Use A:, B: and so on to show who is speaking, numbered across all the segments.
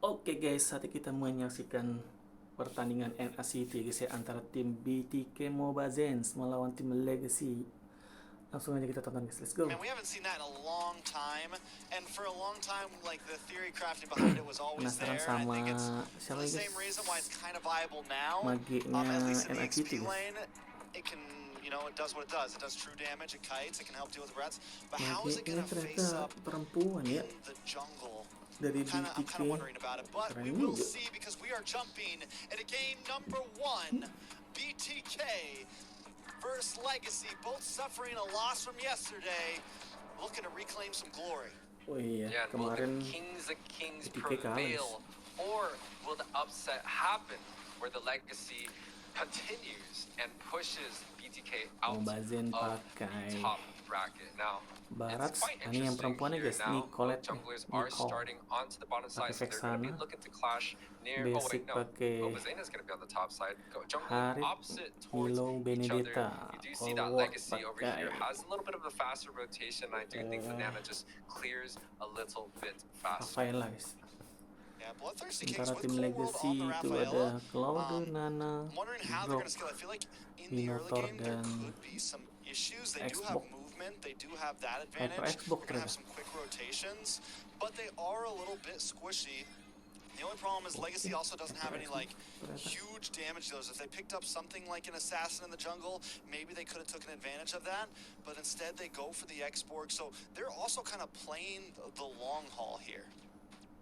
A: Oke guys, saat ini kita menyaksikan pertandingan NACT guys ya, antara tim Btk Mobazane melawan tim Legacy. Langsung aja kita tonton guys, let's go.
B: Man, we haven't seen that in a long time, and for a long time, like the theory crafting behind it was always
A: Penasaran
B: there. And I
A: sama
B: think it's
A: siapa
B: for the
A: guys?
B: same reason why it's kind of viable now.
A: Magenya
B: At least in the
A: NACT
B: XP
A: guys.
B: lane, it can, it does what it does. It does true damage, it kites, it can help deal with the rats. But how is it
A: Magenya
B: gonna face
A: ternyata
B: up
A: perempuan ya,
B: in the jungle?
A: dari
B: I'm kind
A: Btk.
B: of wondering about it, but we
A: Keren
B: will
A: juga.
B: see because we are jumping into game number 1. BTK versus Legacy, both suffering a loss from yesterday, looking to reclaim some glory.
A: Oh iya,
C: Yeah, and will the
A: kemarin
C: kings of kings
A: Btk kalah guys.
C: prevail, or will the upset happen where the Legacy continues and pushes BTK out
A: Mobazane
C: of
A: pakai
C: the top bracket? Now,
A: Barat.
C: it's quite
A: Ini yang
C: interesting
A: perempuannya
C: here
A: guys,
C: now.
A: Nicolette.
C: Junglers are
A: Nicole.
C: starting onto the bottom side, so
A: Pakai
C: they're going to be
A: Vexana.
C: looking to clash near. Oh
A: Basic
C: wait, no.
A: pakai
C: Mobazane is going to be on the top side. Jungling
A: Harit,
C: opposite towards
A: Milo,
C: each other.
A: Benedetta.
C: You do see that
A: Forward
C: Legacy over
A: pakai
C: here has a little bit of a faster rotation. I do think Banana just clears a little bit faster.
A: Rafaela guys.
B: Yeah, Bloodthirsty Kings
A: Sementara
B: with
A: tim
B: Cold World
A: Legacy
B: on the
A: itu ada
B: Rafaela.
A: Cloud, Nana,
B: I'm wondering how they're
A: Brock,
B: going to scale. I feel like in the early
A: Minotaur,
B: game there
A: dan
B: could be some issues. They do have
A: Xbox.
B: movement, they do have that
A: Hyper
B: advantage.
A: Xbox
B: They're going to have
A: ternyata.
B: some quick rotations, but they are a little bit squishy. The only problem is Legacy also doesn't have any like huge damage dealers. If they picked up something like an assassin in the jungle, maybe they could have taken advantage of that, but instead they go for the X-Borg. So they're also kind of playing the long haul here.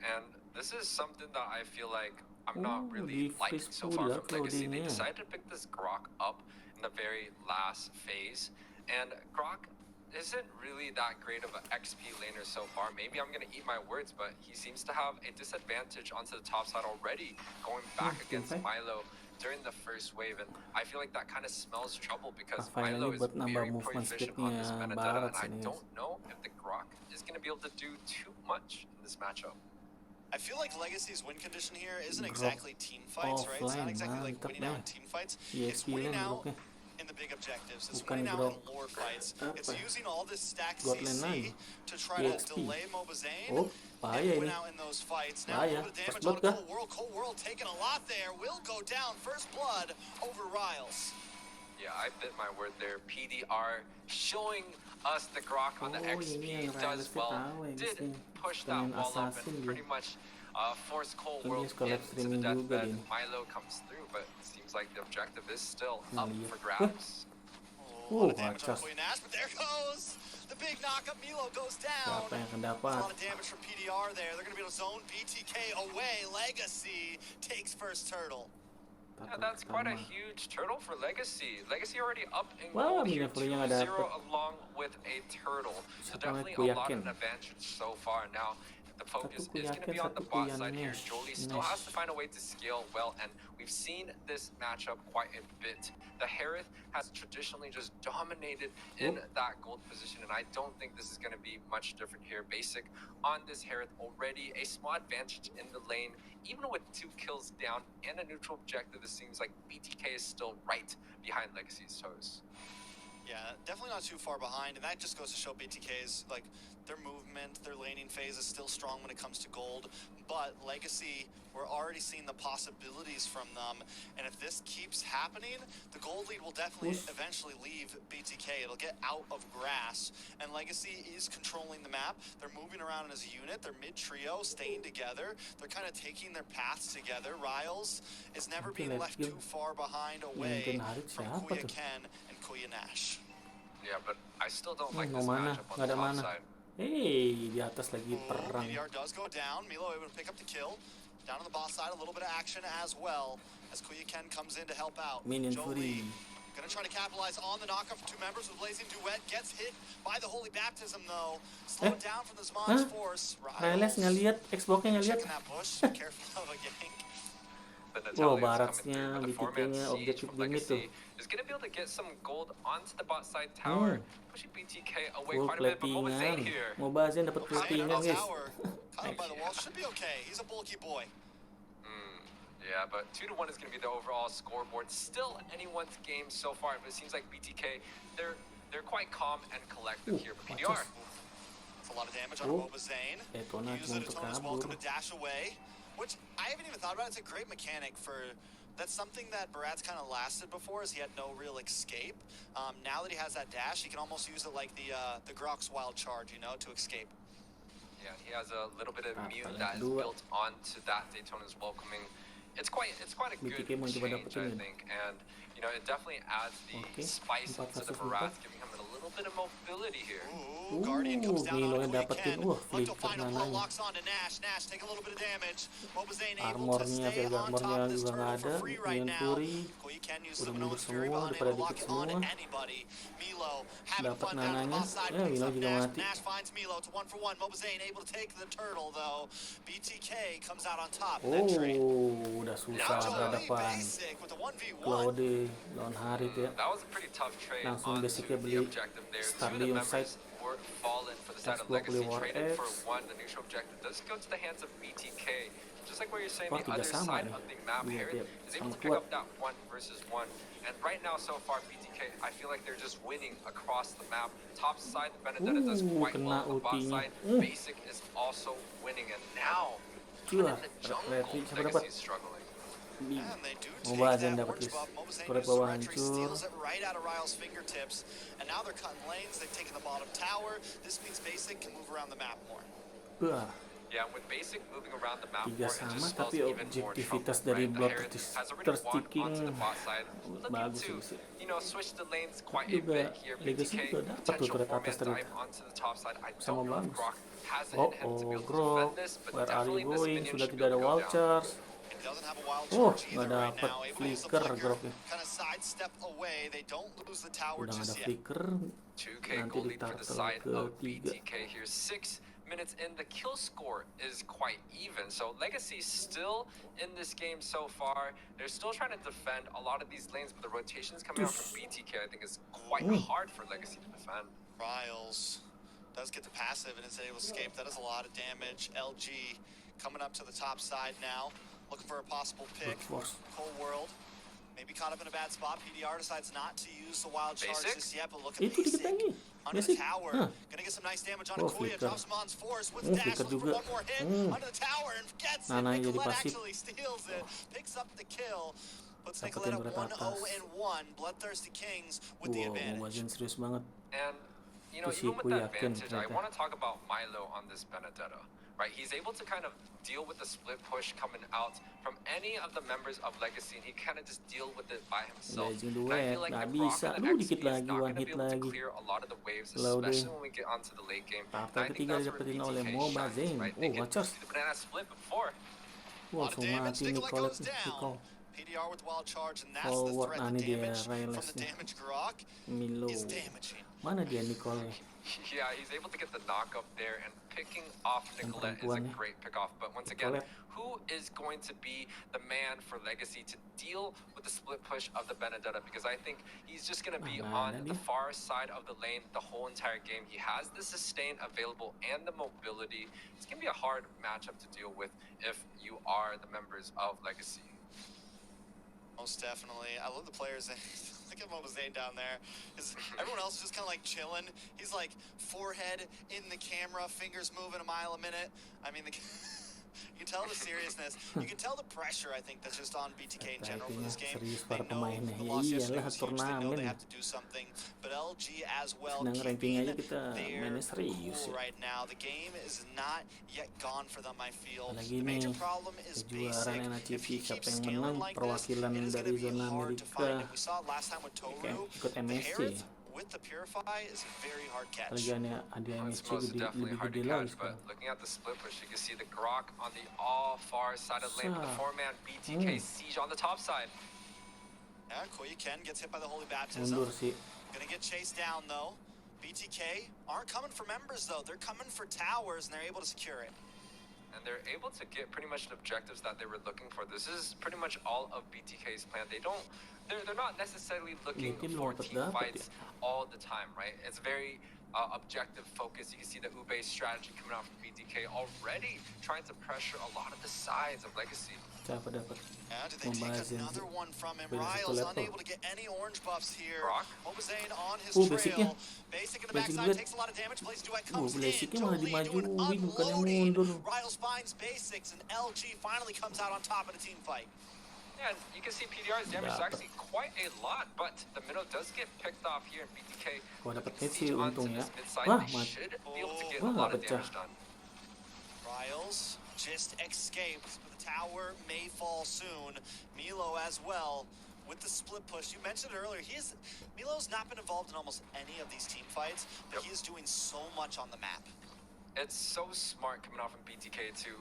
C: And this is something that I feel like I'm not
A: di
C: really liking
A: freeze
C: so far
A: pula
C: from Legacy. They
A: loadingnya.
C: decided to pick this Grok up in the very last phase, and Grok isn't really that great of an XP laner so far. Maybe I'm gonna eat my words, but he seems to have a disadvantage onto the top side already, going back against
A: okay.
C: Milo during the first wave, and I feel like that kind of smells trouble because
A: Rafael
C: Milo
A: ini
C: is
A: buat nambah
C: very
A: movement
C: proficient on this
A: speednya
C: Benedetta,
A: Barat
C: and I
A: sini guys.
C: don't know if the Grok is gonna be able to do too much in this matchup.
B: I feel like Legacy's win condition here isn't
A: Grok
B: exactly team fights, right? It's not
A: offline,
B: exactly like
A: mantap
B: winning out
A: dah.
B: in team fights.
A: Yes,
B: It's winning
A: lane
B: out
A: Groknya.
B: in the big objectives. It's
A: Bukan
B: winning out in
A: Grok
B: lore fights. It's
A: apa?
B: using all this stack
A: God lane
B: CC
A: lagi.
B: to try to
A: EXP.
B: delay Mobazane
A: Oh, bahaya
B: and win
A: ini.
B: out in those fights. Now a
A: Bahaya.
B: little bit of damage
A: First
B: on
A: blood kah?
B: Cold World. Cold World taking a lot there. Will go down. First blood over Riles.
C: Yeah, I bit my word there. PDR showing us the Grok on the
A: Oh,
C: XP
A: ini yang
C: does
A: Riles
C: well.
A: tahu ya,
C: Did
A: guys,
C: push
A: pengen
C: that wall up
A: assassin
C: and
A: dia.
C: pretty much force Cold
A: Ini
C: World
A: dia suka live
C: into the
A: streaming juga
C: deathbed.
A: dia.
C: Milo comes through, but it seems like the objective is still
A: Nah,
C: up
A: lihat.
C: for grabs.
B: Oh, a lot of damage on
A: acas.
B: Queen Ash, but there goes the big knockup. Milo goes down.
A: Siapa yang akan
B: A
A: dapat?
B: lot of damage from PDR there. They're going to be able to zone BTK away. Legacy takes first turtle.
C: Yeah, that's quite a huge turtle for Legacy. Legacy already up in
A: Wah,
C: gold here,
A: Minafurinya nggak
C: 2-0
A: dapet.
C: along with a turtle. So
A: Satu
C: definitely
A: ku
C: a lot
A: yakin.
C: of an advantage so far. Now, the focus
A: Satu ku
C: is going to
A: yakin,
C: be on
A: satu
C: the
A: ku
C: bot
A: yang
C: side here.
A: Nash.
C: Jolie still
A: Nash.
C: has to find a way to scale well, and we've seen this matchup quite a bit. The Harith has traditionally just dominated in that gold position, and I don't think this is going to be much different here. Basic on this Harith already a small advantage in the lane, even with 2 kills down and a neutral objective. It seems like BTK is still right behind Legacy's toes.
B: Yeah, definitely not too far behind, and that just goes to show BTK's, like, their movement, their laning phase is still strong when it comes to gold, but Legacy, we're already seeing the possibilities from them, and if this keeps happening, the gold lead will definitely eventually leave BTK. It'll get out of grass, and Legacy is controlling the map. They're moving around as a unit. They're mid-trio, staying together. They're kind of taking their paths together. Riles is never being left too far behind away from Kuya Ken and Kuya Nash.
C: Yeah, but I still don't like
A: Mau
C: this
A: mana?
C: matchup on
A: Nggak
C: the
A: ada
C: top
A: mana.
C: side.
A: Hey, di atas lagi perang.
B: PDR does go down. Milo able to pick up the kill. Down on the boss side, a little bit of action as well as Kuya Ken comes in to help out.
A: Minion
B: Jolie
A: Fury.
B: gonna try to capitalize on the knockoff of 2 members with Blazing Duet. Gets hit by the Holy Baptism though. Slowed down from the Zmon's force.
A: Riles ngeliat, Xbox-nya ngeliat.
B: Checking that bush. Be careful of a gank.
C: The
A: Wow,
C: Natalia's
A: Baratnya,
C: coming through, but the four-man
A: BTK-nya
C: siege
A: objektif
C: from
A: limit tuh.
C: Legacy is going to be able to get some gold onto the bot side tower, pushing BTK away
A: Full
C: quite a bit, but
A: platingan.
C: Mobazane here.
A: Mobazane dapat
B: Zane on
A: platingan
B: the
A: guys.
B: tower. Caught him by the wall. Should be okay. He's a bulky boy.
C: Yeah, but 2-1 is going to be the overall scoreboard. Still anyone's game so far, but it seems like BTK, they're quite calm and collective here. But PDR,
B: That's a lot of damage on
A: Oh.
B: Mobazane.
A: Detona
B: Use
A: cuma
B: it
A: untuk
B: as
A: kabur.
B: welcome to dash away. which I haven't even thought about. It's a great mechanic for. That's something that Barat's kind of lasted before, is he had no real escape. Now that he has that dash, he can almost use it like the Grok's wild charge, you know, to escape.
C: Yeah, he has a little bit of immune that is built onto that Daytona's welcoming. It's quite a good
A: Btk mau coba
C: change, I
A: dapetin
C: think, and you know it definitely adds the spice into the Barat, giving him a little bit of mobility here.
B: Ooh, Guardian comes down on
A: Milonya
B: Koya
A: dapetin.
B: Ken.
A: Flicker
B: final blow
A: nananya.
B: locks on to Nash. Nash take a little bit of damage. Mobazane able to
A: Armornya,
B: stay
A: Vega
B: on top
A: armornya
B: of this
A: juga nggak
B: turtle
A: ada.
B: for free right
A: Ian
B: now.
A: Fury
B: Koya Ken used
A: udah
B: some
A: mundur
B: Noah's Fury,
A: semua,
B: but
A: udah
B: unable
A: pada
B: to lock
A: dikit
B: it on
A: semua.
B: anybody. Milo having
A: Dapat
B: fun down on the
A: nananya.
B: offside.
A: Ya,
B: Picks
A: Milo
B: up
A: juga
B: Nash.
A: mati.
B: Nash finds Milo to 1-for-1. Mobazane able to take the turtle though. BTK comes out on top in that trade.
A: Udah susah
B: Now
A: berhadapan.
B: Basic with the 1v1.
A: Claude lawan Harit ya.
C: That was a pretty tough trade
A: Langsung
C: onto
A: basicnya
C: the
A: beli
C: objective there. Two of the
A: Stadium site.
C: members were fallen for the side of
A: Xbox
C: Legacy,
A: War
C: traded for
A: X.
C: one. The neutral objective does go to the hands of BTK. Just like what you're saying,
A: Wah,
C: the
A: tiga
C: other
A: sama
C: side
A: nih.
C: of the map
A: Iya,
C: here
A: iya.
C: is able
A: Sama
C: to pick
A: kuat.
C: up that 1-versus-1. And right now, so far, BTK, I feel like they're just winning across the map. Top side, the Benedetta does quite
A: kena
C: well. On the bot
A: ultinya.
C: side, Basic is also winning. And now,
A: Cua,
C: even in the jungle,
A: Retri siapa dapat?
C: Legacy is struggling.
A: Di
B: And they do take
A: Mobazane
B: that
A: dapat
B: orange
A: guys.
B: buff. Mobazane
A: Turret
B: uses
A: bawah
B: Retri,
A: hancur.
B: steals it right out of Ryle's fingertips. And now they're cutting lanes. They've taken the bottom tower. This means Basic can move around the map more.
A: Wah,
C: Yeah, with Basic moving around the map
A: tiga
C: more, it
A: sama
C: just spells
A: tapi
C: even more
A: objektivitas
C: trouble,
A: dari
C: right? The
A: block
C: Herald has already walked
A: tersticking
C: onto the bot side, looking
A: bagus
C: to,
A: sih.
C: you know, switch the lanes quite a
A: Juga
C: bit here.
A: Legacy
C: BTK,
A: juga dapat tuh
C: potential
A: turret
C: four-man
A: atas tadi.
C: dive onto the top side. I
A: Sama
C: don't know if
A: bagus.
C: Grok has it in him to be able to
A: Grok,
C: defend this, but
A: where are
C: definitely
A: you
C: this
A: going?
C: minion
A: Sudah
C: should be
A: tidak ada
C: able to go
A: wall
C: down.
A: charge.
B: It doesn't have a wild
A: Oh,
B: charge
A: nggak
B: either right
A: dapat
B: now. Able to use the
A: flicker
B: flicker,
A: Groknya.
B: kind of sidestep away. They don't lose the tower
A: Udah nggak ada
B: just yet.
A: flicker.
C: 2K
A: Nanti
C: goal
A: di
C: lead for the
A: turtle
C: side of
A: ketiga.
C: BTK here. 6 minutes in, the kill score is quite even. So Legacy still in this game so far. They're still trying to defend a lot of these lanes, but the rotations coming out from BTK I think is quite hard for Legacy to defend.
B: Riles does get the passive and is able to escape. That is a lot of damage. LG coming up to the top side now, looking for a possible pick.
A: Force.
B: Cold World maybe caught up in a bad spot. PDR decides not to use the wild charge
C: Basic?
B: just yet, but look at
A: Itu dikit
B: Basic
A: lagi.
B: under
A: Basic.
B: the tower.
A: Hah.
B: Gonna get some nice damage on
A: Oh,
B: Koya.
A: flicker.
B: Drops him on force with
A: Oh,
B: dash.
A: flicker
B: Looking for
A: juga.
B: one more hit under the tower and gets it.
A: Nananya jadi
B: Nicolette
A: pasif.
B: actually steals it, picks up the kill. Puts
A: Dapetin
B: Nicolette
A: berat
B: at
A: atas.
B: 1-0-1. Bloodthirsty Kings with the
A: Wow,
B: advantage.
A: Mobazane serius banget.
C: And you know,
A: Itu sih
C: even with
A: aku
C: that
A: yakin
C: advantage, I
A: ternyata.
C: want to talk about Milo on this Benedetta, right? He's able to kind of deal with the split push coming out from any of the members of Legacy, and he kind of just deal with it by himself.
A: Legend
C: And I
A: duet,
C: feel like
A: nggak
C: the Brock
A: bisa.
C: and the
A: Aduh,
C: XP
A: dikit
C: is
A: lagi,
C: not
A: one
C: going to
A: hit
C: be able to
A: lagi.
C: clear a lot of the waves,
A: Loading.
C: especially when we get onto the late game.
A: Tahap
C: And I think
A: ketiga
C: that's where
A: didapetin oleh
C: BTK
A: Mobazane.
C: shines, right?
A: Oh,
C: They can
A: watchers.
C: see the banana split before.
A: Wah,
B: Lot of
A: langsung
B: damage.
A: mati
B: Nicolette
A: Nicolette
B: goes
A: nih.
B: down. PDR with wild charge, and that's
A: Forward.
B: the threat.
A: Nah,
B: The
A: ini dia,
B: damage from the
A: Rylesnya.
B: damage Grok
A: Milo.
B: is damaging.
A: Mana dia Nicole?
C: Yeah, he's able to get the knock up there, and picking off Nicolette is a
A: perempuan ya.
C: great pick off. But once again,
A: Nicolette.
C: who is going to be the man for Legacy to deal with the split push of the Benedetta? Because I think he's just going to be
A: Mana
C: on the
A: dia?
C: far side of the lane the whole entire game. He has the sustain available and the mobility. It's going to be a hard matchup to deal with if you are the members of Legacy.
B: Most definitely. I love the players. Look at Mobazane down there. Everyone else is just kind of like chilling. He's like forehead in the camera, fingers moving a mile a minute. I mean, you can tell the seriousness. You can tell the pressure, I think, that's just on BTK in general for this game.
A: Serius
B: They
A: para
B: know
A: pemainnya.
B: the
A: Ya
B: loss yesterday
A: iyalah,
B: was huge. They know
A: turnamen.
B: they have to do something. But LG as well,
A: Sedang ranking
B: keeping
A: aja kita
B: their
A: mainnya serius
B: cool
A: ya.
B: right now. The game is not yet gone for them, I feel.
A: Apalagi
B: The major
A: nih,
B: problem is
A: kejuaraan
B: basic. If
A: NACP,
B: he
A: siapa
B: keeps
A: yang
B: scaling
A: menang,
B: like this,
A: perwakilan
B: it is
A: dari
B: going to be
A: zona
B: hard to find
A: Amerika.
B: him. We saw it last time with Toru.
A: Ikut
B: The
A: MSC.
B: Herald with the Purify is a very hard catch.
A: Apalagi ada
C: It's
A: MSC
C: most definitely
A: lebih
C: hard to
A: gede lagi
C: catch, but
A: sekarang.
C: looking at the split push, you can see the Grok on the all far side of the lane, but the four-man BTK siege on the top side.
B: Yeah, Koya Ken gets hit by the Holy Baptism.
A: Mundur sih.
B: Gonna get chased down though. BTK aren't coming for members though. They're coming for towers and they're able to secure it.
C: And they're able to get pretty much the objectives that they were looking for. This is pretty much all of BTK's plan. They're not necessarily looking
A: Ini tim
C: for
A: dapat
C: team
A: dapat
C: fights all the time, right? It's very objective focus. You can see the Ube strategy coming out from BTK already trying to pressure a lot of the sides of Legacy.
A: Siapa dapat?
B: Yeah, did they take
A: Mobazane.
B: another one from him?
A: Beda satu
B: Riles
A: level.
B: unable to get any orange buffs here.
C: Brock?
B: Mobazane on his
A: Basicnya.
B: trail. Basic in the
A: Basic
B: backside
A: duet.
B: takes a lot of damage. Plays duet comes in.
A: Basicnya malah
B: Totally into an
A: dimajuin, bukannya
B: unloading.
A: mundur.
B: Riles finds basics and LG finally comes out on top of the team fight.
C: Yeah, and you can see PDR's damage is actually quite a lot, but the minnow does get picked off here in BTK.
A: Gua dapat hit
C: Siege
A: sih
C: onto
A: untung ya.
C: this mid-side,
A: Wah,
C: they should be able to get a
A: wah,
C: lot of
A: pecah.
C: damage done.
B: Riles just escapes, but the tower may fall soon. Milo as well with the split push. You mentioned it earlier. Milo's not been involved in almost any of these team fights, but he is doing so much on the map.
C: It's so smart coming off from BTK to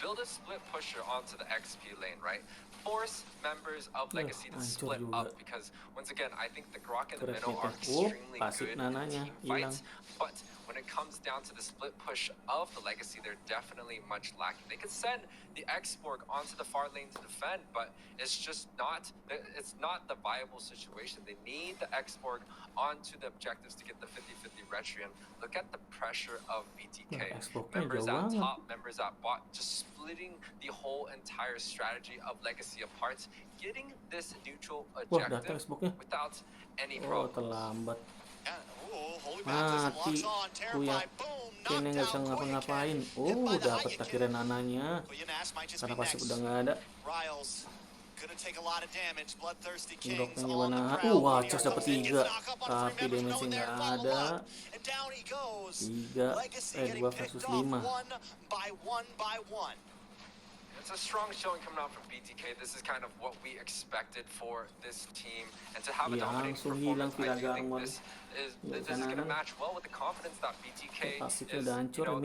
C: build a split pusher onto the XP lane, right? Force members of Legacy to split up because, once again, I think the Grok and the Minnow are extremely good in team fights, but when it comes down to the split push of the Legacy, they're definitely much lacking. They could send the X-Borg onto the far lane to defend, but it's just not the viable situation. They need the X-Borg onto the objectives to get the 50-50 Retrian. Look at the pressure of BTK. Members at top, members at bot, just splitting the whole entire strategy of Legacy apart, getting this neutral objective without any problem.
A: Terlambat.
B: Mati.
A: Kuya. Kayaknya nggak bisa ngapa-ngapain. Dapat akhirnya nananya. Karena pasti udah nggak ada. Ngedropnya gimana? Wah, Cas dapat 3. Tapi damage-nya nggak ada. 2 versus 5.
C: It's a strong showing coming out from BTK. This is kind of what we expected for this team, and to have a dominating performance, I do think this is going to match well with the confidence that BTK is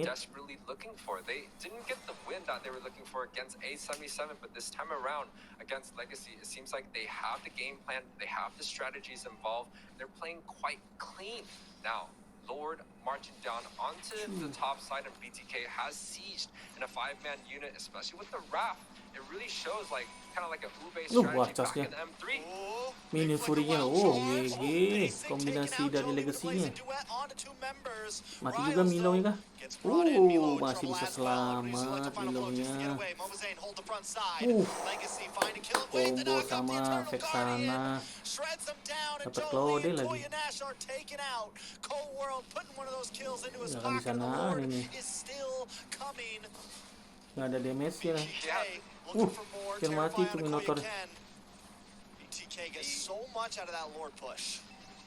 C: desperately looking for. They didn't get the win that they were looking for against A77, but this time around against Legacy, it seems like they have the game plan, they have the strategies involved. They're playing quite clean now. Lord marching down onto the top side of BTK has sieged in a 5-man unit, especially with the Wrath. It really shows kind of like a Ube strategy back in the M3.
A: Mini Fury-nya, GG. Kombinasi dari Legacy-nya. Mati juga Milo-nya kah? Masih bisa selamat Milo-nya. Combo sama Vexana. Dapat Claude lagi. Jangan di sana ini. Nggak ada damage-nya. Kill mati tuh Minotaur.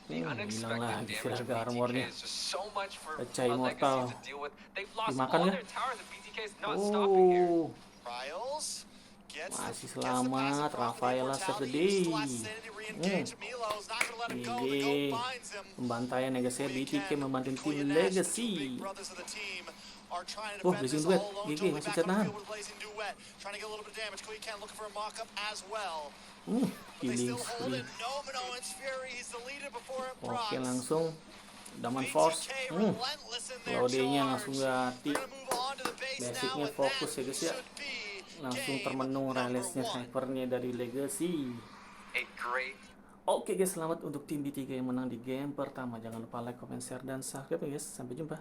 A: Hilang lagi Siraga armornya. Pecah immortal. Dimakan ya? Masih selamat. Rafaela save the day. Pembantaian Legacy. BTK membantu tim Legacy. Blazing Duet. GG masih bisa tahan. Killing spree. Oke, langsung Daman Force. Claude-nya langsung ganti. Basicnya fokus ya guys ya. Langsung termenung release-nya snipernya dari Legacy. Oke guys, selamat untuk tim BTK yang menang di game pertama. Jangan lupa like, comment, share, dan subscribe ya guys. Sampai jumpa.